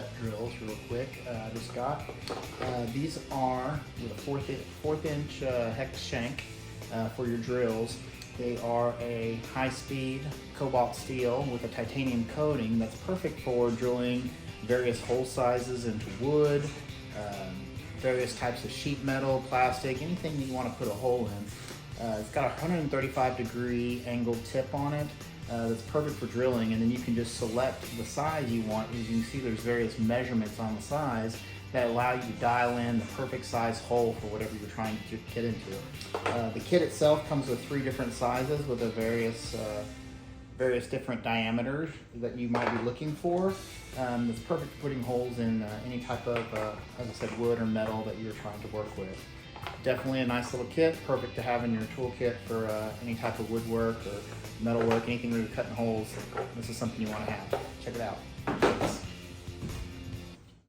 set drills real quick. I just got. These are with a fourth inch hex shank for your drills. They are a high-speed cobalt steel with a titanium coating that's perfect for drilling various hole sizes into wood, various types of sheet metal, plastic, anything that you want to put a hole in. It's got a 135-degree angled tip on it. That's perfect for drilling, and then you can just select the size you want. As you can see, there's various measurements on the size that allow you to dial in the perfect size hole for whatever you're trying to get into. The kit itself comes with 3 different sizes with a various different diameters that you might be looking for. It's perfect for putting holes in any type of, as I said, wood or metal that you're trying to work with. Definitely a nice little kit, perfect to have in your toolkit for any type of woodwork or metalwork, anything where you're cutting holes. This is something you want to have. Check it out.